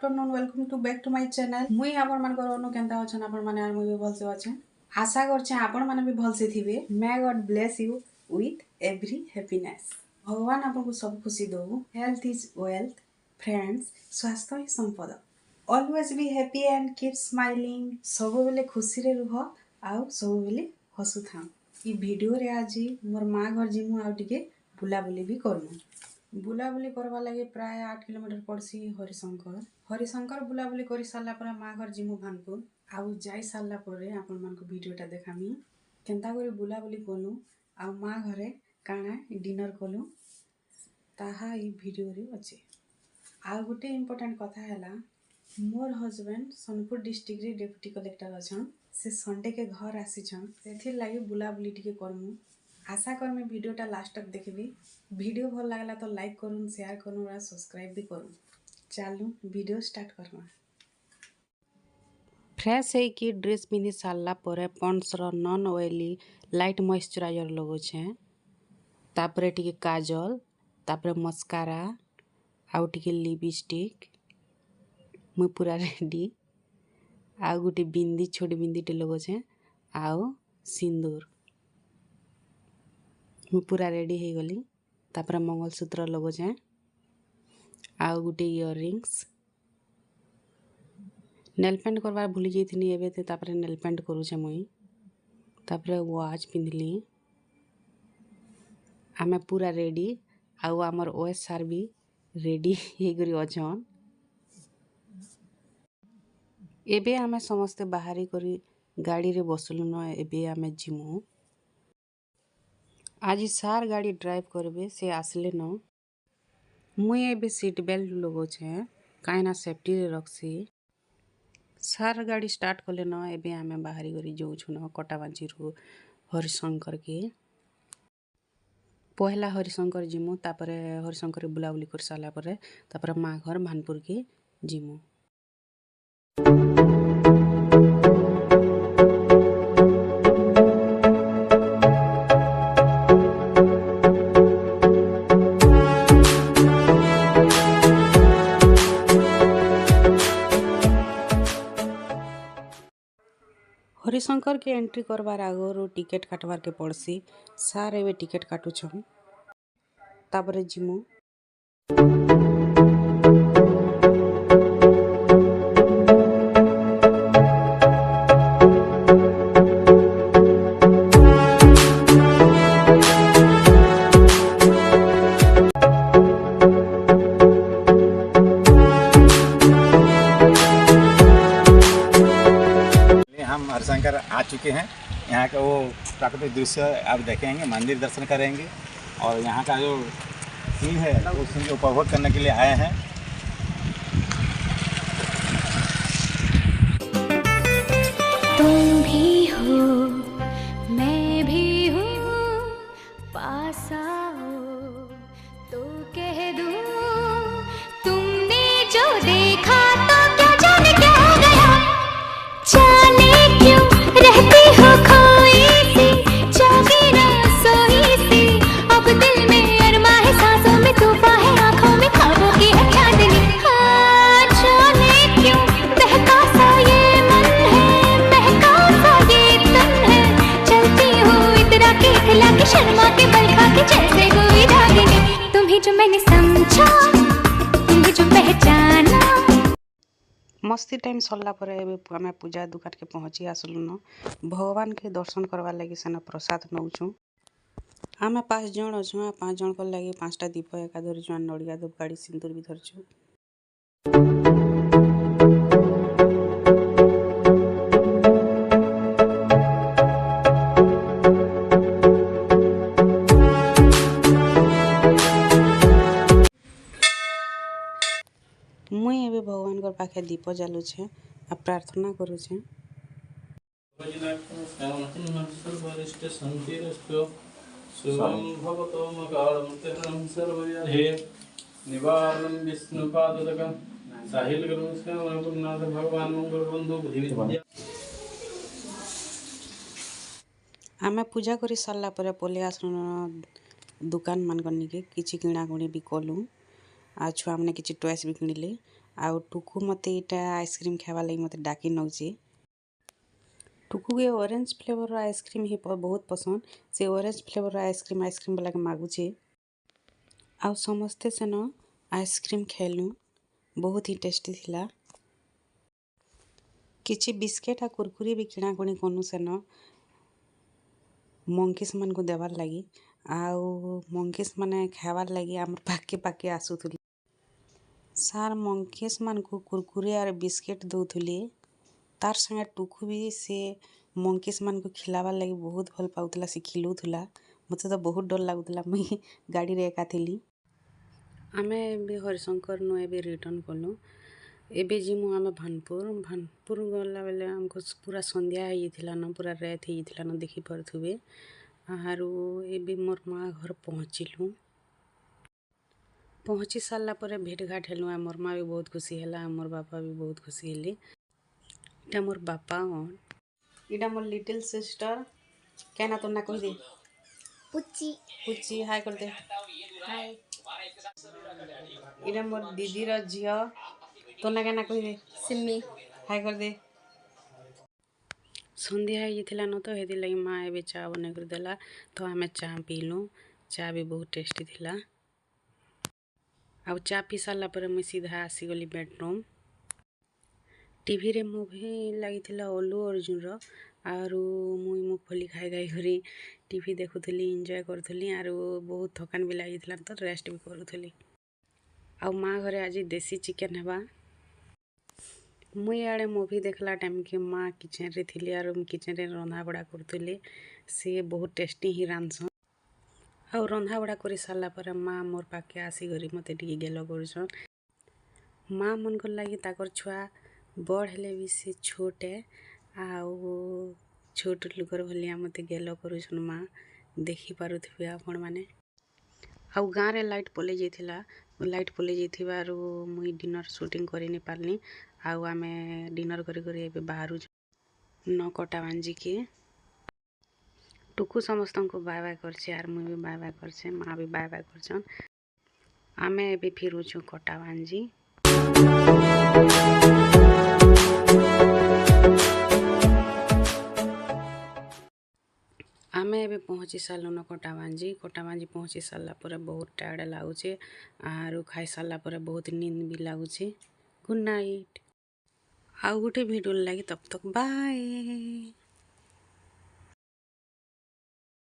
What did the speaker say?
Afternoon welcome to back to my channel. मुई आपण मानकर अनु केनता अछन आपण माने आर मुई भी भलसे अछन। आशा करछे आपण माने भी भलसे थिबे। May God bless you with every happiness. भगवान आपन को सब खुशी दो। हेल्थ इज वेल्थ फ्रेंड्स, स्वास्थ्य ही संपद। Always be happy and keep smiling. सब बेले खुशी रे रुह आउ सब बेले हसु था। ई वीडियो रे आज मोर मां घर जिमु आउ टिके बुलाबुली भी करमु। बुलाबुली करवा लगे प्राय 8 किलोमीटर पड़सी हरिशंकर बुलाबुली कर सारा पर माँ घर जिमु भानपुर आउ जाई सारा पर आपण मान को वीडियोटा देखामी केनता करी बुलाबुली कलु आउ माँ घरे काना डिनर कलु ताहा ई वीडियो रे अच्छे। आउ गोटे इम्पोर्टेंट कथा है मोर हजबैंड सोनपुर डिस्ट्रिक्ट रे डेप्यूटी कलेक्टर अच्छा से संडे के घर आसीछन से लगे बुलाबुली टिके करमु। आशा कर मैं वीडियोटा लास्ट तक देखबी। वीडियो भल लागला तो लाइक करूँ, शेयर करूँ और सब्सक्राइब भी करूँ। चलू वीडियो स्टार्ट करमा। फ्रेश है कि ड्रेस पिंधि सारा पर पॉन्ड्स रो नॉन ऑयली लाइट मॉइस्चराइजर लगो छे। तापरे टिके काजल, तापरे मस्कारा आउ टिके लिपस्टिक। मु पूरा रेडी आउ गोटे बिंदी छोटी बिंदी टे लगो छे आउ सिंदूर। मु पूरा रेडी हो गली। तापर मंगलसूत्र लगो छे आउ गोटे इयररिंग्स। नेल पेंट करवार भूली जाइथिनी एबे ते तापर नेल पेंट करू छे मुई। तापर वॉच पिंधली। आमे पूरा रेडी आउ हमर ओएस सर भी रेडी हे गरी अछन। एबे आमे समस्त बाहरी करी गाड़ी रे बसलु न। एबे आमे जिमु। आज सार गाड़ी ड्राइव करबे से आसले न मुई एबे सीट बेल्ट लगो छे काइना सेफ्टी रे रखसी। सार गाड़ी स्टार्ट कले न एबे आमे बाहरी करी जाऊ छु न कटाबांची रु हरिशंकर के। पहला हरिशंकर जिमु तापरे हरिशंकर बुलाबुली कर साला परे तापरे माँ घर भानपुर के जिमु। हरिशंकर के एंट्री करवार आगो टिकेट काटवार के पड़सी। सार एबे टिकेट काटुछन तापरे जिमु। हम हरिशंकर आ चुके हैं। यहाँ का वो प्राकृतिक दृश्य आप देखेंगे, मंदिर दर्शन करेंगे और यहाँ का जो सीन है वो सीन को उपभोग करने के लिए आए हैं। तुम भी हो मैं भी हूँ, पास आओ तो कह दूँ तुमने जो देखा तो क्या जाने क्या हो गया। जाने क्यों रहती हो खोई सी, जागी ना सोई सी। अब दिल में अरमा है, सांसों में तूफान है, आँखों में ख्वाबों की है चांदनी। हाँ जाने क्यों बहका सा ये मन है, महका सा ये तन है। चलती हूँ इतरा के खिला के शर्मा के बल खा के जैसे कोई रागिनी। तुम्हें जो मैंने समझा, तुम्हें जो पहचाना। मस्ती टाइम सरला पर एबे आमे पूजा दुकान के पहुँची आसलु न। भगवान के दर्शन करवा लगी सेना प्रसाद नौचु। आमे 5 जन अछु। 5 जन को लगी 5टा दीप एका धरछु, नड़िया धूपकाड़ी सिंदूर भी धरछु। मुई एबे भगवान कर पाखे दीप जालु छे आ प्रार्थना करू छे। आमे पूजा करी सारला परे पले आसन दुकान मान करनी के किछि किणा कुणी भी कलु। आ छुआ मैंने किछि टॉयस भी किणिले। आउ टुकु मते इटा आइसक्रीम खावा लगी मते डाकी नौचे। टुकु के ऑरेंज फ्लेवर आइसक्रीम ही बहुत पसंद। से ऑरेंज फ्लेवर आइसक्रीम वाला के मागुचे। आउ समस्ते सेन आइसक्रीम खेलु बहुत ही टेस्टी थिला। किछि बिस्केट आ कुरकुरी भी किणाकुणी कनु सेन मंकीस मन को देवार लगी। आउ मंकीस माने खावार लगी आमर पाके पाके आसुथुली। सार मंकीस मान को कुरकुरे और बिस्केट दौथुले। तार संगे टुकु भी से मंकीस मान को खिलावार लगी बहुत भल पाउथला, से खिलौथुला। मते तो बहुत डर लागुथला, मुई गाड़ी रे एका थिली। आमे भी हरिशंकर नु एबे रिटर्न कलु। एबे जिमु आमे भानपुर गला बेले हमको पूरा संध्या हो जाइथिला न, पूरा रात हो जाइथिला न, देखि परथुबे। आरो एबे मोर माँ घर पहुँची सारला परे भेट घाट हेलु। मोर माँ भी बहुत खुशी हैला, मोर बापा भी बहुत खुशी हेले। इटा मोर बापा हन, इटा मोर लिटिल सिस्टर। कहना तो ना कह दे पुच्ची हाय कर दे। हाय इटा मोर दीदी रो झियो, तो ना कहना कह दे सिम्मी हाय कर दे। संध्या हो जाइथिला न, तो हेदि लगी माँ एबे चा बने कर देला। तो आमे चा पीलु। चा भी बहुत टेस्टी थिला। आउ चा पी सारला परे मुई सीधा आसीगली बेडरूम। टीवी रे मूवी लागिथिला अल्लू अर्जुन रो। आरु मुई मुगफली खाई खाई करी टीवी देखुथली, एंजॉय करुथली। आरु बहुत थकान भी लागिथिला तो रेस्ट भी करुथली। आउ माँ घरे आज देसी चिकेन हेबा। मुई आड़े मूवी देखला टाइम के माँ किचन रे थिली और किचन रे रंधा बड़ा करुथली। से बहुत टेस्टी ही रांधसन। आउ रंधा बड़ा करी सारला परे माँ मोर पाके आसी गरी मते टिके गेलो करछन। माँ मन को लगी ताकर छुआ बड़ हेले भी से छोट है। आउ छोट लुकर भलिया मते गेलो करछन। माँ देखि पारुथिबे आपण माने। आउ गाँ रे लाइट पले जाइथिला, लाइट पले जाइथिबारु मुई डिनर शूटिंग करि नि पारनी। आउ आमे डिनर करी करी एबे बाहरु न कटा भांजी के। टुकु समस्तन को बाय बाय करछे, आर मुई भी बाय बाय करछे, माँ भी बाय बाय करछन। आमे एबे फिरुछु कटा भांजी। आमे एबे पहुँची सारलु न कटा भांजी पहुँची सारला परे बहुत टायर्ड लागुचे। आरु खाई सारला परे बहुत नींद भी लागुचे। Good night. आउ गोटे वीडियो लगी तब तक बाय।